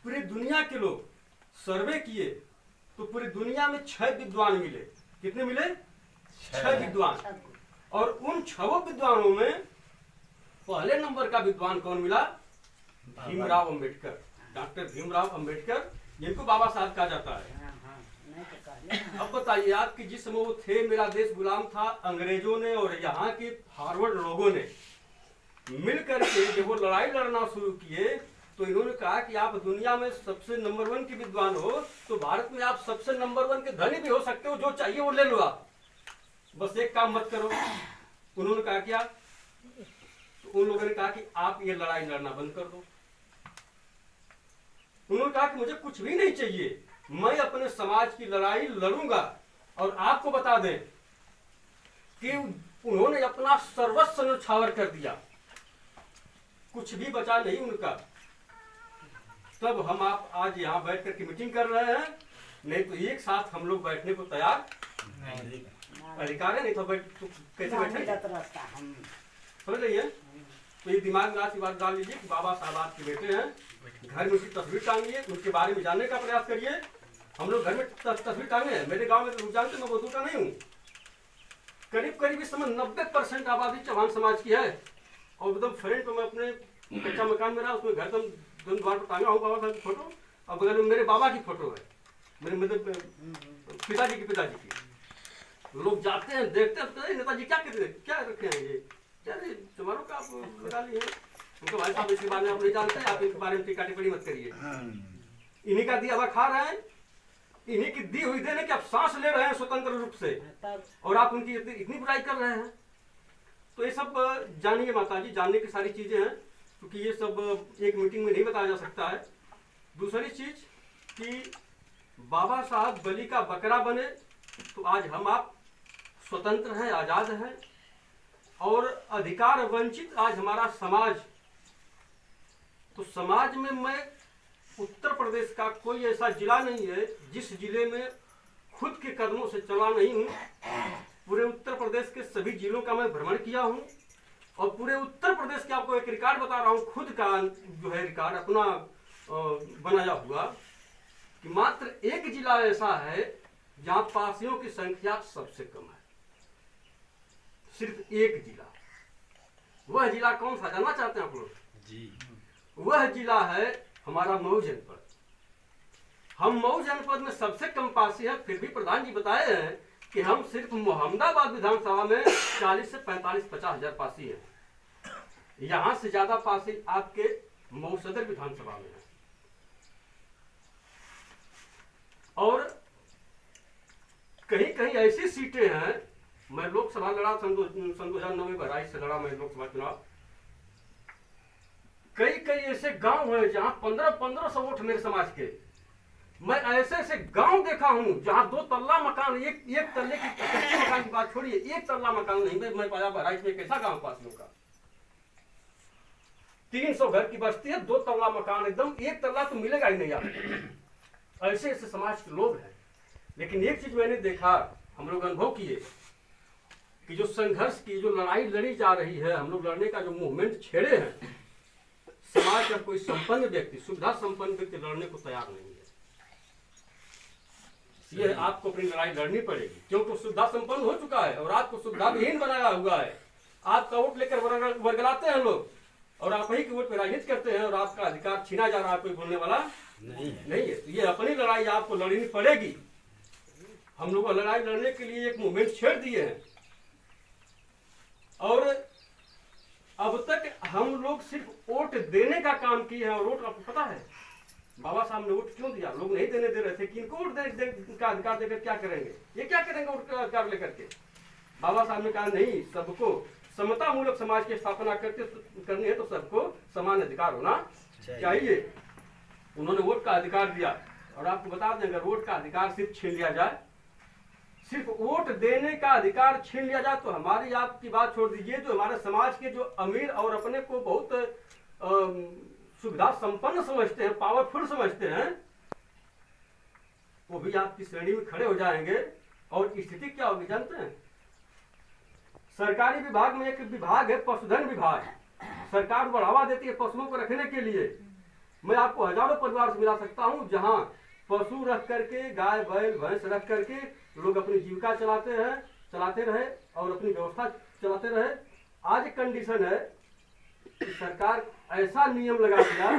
पूरी दुनिया के लोग सर्वे किए तो पूरी दुनिया में 6 विद्वान मिले। कितने मिले? 6 विद्वान। और उन 6 विद्वानों में पहले नंबर का विद्वान कौन मिला? भीमराव अंबेडकर, डॉक्टर भीमराव अंबेडकर, जिनको बाबा साहब कहा जाता है। अब बताइए आप कि जिस समय वो थे, मेरा देश गुलाम था, अंग्रेजों ने और यहाँ के फॉरवर्ड लोगों ने मिलकर के जब वो लड़ाई लड़ना शुरू किए तो इन्होंने कहा कि आप दुनिया में सबसे नंबर 1 के विद्वान हो, तो भारत में आप सबसे नंबर 1 के धनी भी हो सकते हो, जो चाहिए वो ले लो आप, बस एक काम मत करो। उन्होंने कहा क्या? तो उन लोगों ने कहा कि आप ये लड़ाई लड़ना बंद कर दो। उन्होंने कहा कि मुझे कुछ भी नहीं चाहिए, मैं अपने समाज की लड़ाई लड़ूंगा। और आपको बता दें कि उन्होंने अपना सर्वस्व न्यौछावर कर दिया, कुछ भी बचा नहीं उनका। तब हम आप आज यहाँ बैठ करके मीटिंग कर रहे हैं, नहीं तो एक साथ हम लोग बैठने को तैयार नहीं। अधिकार है नहीं तो कैसे बैठे? समझ रही है? तो ये दिमाग में आज की बात डाल लीजिए कि बाबा साहब आपके बेटे हैं, घर में उनकी तस्वीर टांगिए, उनके बारे में जानने का प्रयास करिए। हम लोग घर में तस्वीर टांगे हैं, मेरे गांव में तो जानते मैं बहुत नहीं हूँ, करीब करीब इस समय 90% आबादी चौहान समाज की है। और एकदम फ्रंट में अपने कच्चा मकान में रहा, उसमें घर एकदम द्वार पर टांगा हूँ बाबा साहब की फोटो, और बगल में मेरे बाबा की फोटो है, मेरे मतलब पिताजी की। लोग जाते हैं, देखते हैं, नेताजी क्या करते हैं, क्या रखे हैं ये, क्या तुम्हारों का आप लगा लिए हैं? उनको भाई साहब इसके बारे में आप नहीं जानते, आप इनके बारे में टीका टिप्पणी मत करिए। इन्हीं का दिया हुआ खा रहे हैं, इन्हीं की दी हुई देने कि आप सांस ले रहे हैं स्वतंत्र रूप से, और आप उनकी इतनी बुराई कर रहे हैं। तो ये सब जानिए माताजी, जानने की सारी चीजें हैं, क्योंकि ये सब एक मीटिंग में नहीं बताया जा सकता है। दूसरी चीज कि बाबा साहब बलि का बकरा बने तो आज हम आप स्वतंत्र हैं, आजाद हैं, और अधिकार वंचित आज हमारा समाज। तो समाज में मैं उत्तर प्रदेश का कोई ऐसा जिला नहीं है जिस जिले में खुद के कदमों से चला नहीं हूँ। पूरे उत्तर प्रदेश के सभी जिलों का मैं भ्रमण किया हूँ, और पूरे उत्तर प्रदेश के आपको एक रिकॉर्ड बता रहा हूँ, खुद का जो है रिकॉर्ड अपना बनाया हुआ, कि मात्र एक जिला ऐसा है जहाँ पासियों की संख्या सबसे कम है, सिर्फ एक जिला। वह जिला कौन सा जानना चाहते हैं आप लोग? जी, वह जिला है हमारा मऊ जनपद। हम मऊ जनपद में सबसे कम पासी है, फिर भी प्रधान जी बताए हैं कि हम सिर्फ मोहम्मदाबाद विधानसभा में 40 से 45-50 हजार पासी है। यहां से ज्यादा पासी आपके मऊ सदर विधानसभा में है। और कहीं कहीं ऐसी सीटें हैं, मैं लोकसभा लड़ा सन 2009 में बहराइच से लड़ा मैं लोकसभा चुनाव। कई कई ऐसे गांव हैं जहां 1500 वोट मेरे समाज के। मैं ऐसे ऐसे गांव देखा हूं जहां 2 तल्ला मकान, एक तल्ले की कच्चे मकान की बात छोड़िए, 1 तल्ला मकान नहीं मैं पाया बहराइच में। कैसा गांव पासियों का 300 घर की बस्ती है, 2 तल्ला मकान, एकदम 1 तल्ला तो मिलेगा ही नहीं आपको। ऐसे ऐसे समाज के लोग हैं। लेकिन एक चीज मैंने देखा, हम लोग अनुभव किए कि जो संघर्ष की जो लड़ाई लड़ी जा रही है, हम लोग लड़ने का जो मूवमेंट छेड़े हैं, समाज का कोई संपन्न व्यक्ति, सुविधा संपन्न व्यक्ति लड़ने को तैयार नहीं है। ये आपको अपनी लड़ाई लड़नी पड़ेगी, क्योंकि सुविधा संपन्न हो चुका है और आपको सुविधा विहीन बनाया हुआ है। आपका वोट लेकर वर्गलाते हैं लोग, और आप ही के वोट पे राजनीति करते हैं, और आपका अधिकार छीना जा रहा है, कोई बोलने वाला नहीं है। तो ये अपनी लड़ाई आपको लड़नी पड़ेगी। हम लोग लड़ाई लड़ने के लिए एक मूवमेंट छेड़ दिए हैं, और अब तक हम लोग सिर्फ वोट देने का काम किए हैं। और वोट आपको पता है बाबा साहब ने वोट क्यों दिया? लोग नहीं देने दे रहे थे कि इनको वोट देने का अधिकार देकर क्या करेंगे, ये क्या करेंगे वोट का अधिकार लेकर के? बाबा साहब ने कहा नहीं, सबको समता मूलक समाज की स्थापना करनी है तो सबको समान अधिकार होना चाहिए। उन्होंने वोट का अधिकार दिया। और आपको बता दें, अगर वोट का अधिकार सिर्फ छीन लिया जाए, सिर्फ वोट देने का अधिकार छीन लिया जाए, तो हमारी आपकी बात छोड़ दीजिए, जो हमारे समाज के जो अमीर और अपने को बहुत सुविधा संपन्न समझते हैं, पावरफुल समझते हैं, वो भी आपकी श्रेणी में खड़े हो जाएंगे। और स्थिति क्या होगी जानते हैं? सरकारी विभाग में एक विभाग है पशुधन विभाग। सरकार बढ़ावा देती है पशुओं को रखने के लिए, मैं आपको हजारों परिवार से मिला सकता हूँ जहाँ पशु रख करके, गाय बैल भैंस रख करके लोग अपनी जीविका चलाते रहे और अपनी व्यवस्था चलाते रहे। आज कंडीशन है कि सरकार ऐसा नियम लगा दिया,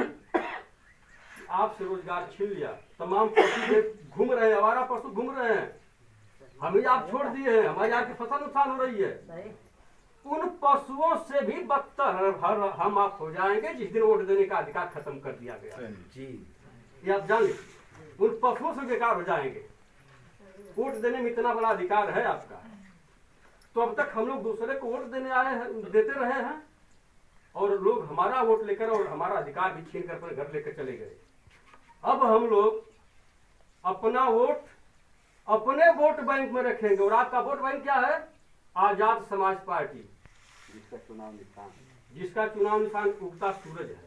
आपसे रोजगार छीन लिया, तमाम पशु घूम रहे हैं, आवारा पशु घूम रहे हैं, हमें आप छोड़ दिए हैं, हमारी आपकी फसल नुकसान हो रही है। उन पशुओं से भी बदतर हम आप हो जाएंगे जिस दिन वोट देने का अधिकार खत्म कर दिया गया जी। ये आप जान लीजिए, उन पशुओं से बेकार हो जाएंगे। वोट देने में इतना बड़ा अधिकार है आपका, तो अब तक हम लोग दूसरे को वोट देते रहे हैं और लोग हमारा वोट लेकर और हमारा अधिकार भी छीन कर अपने घर लेकर चले गए। अब हम लोग अपना वोट अपने वोट बैंक में रखेंगे। और आपका वोट बैंक क्या है? आजाद समाज पार्टी, जिसका चुनाव निशान उगता सूरज है।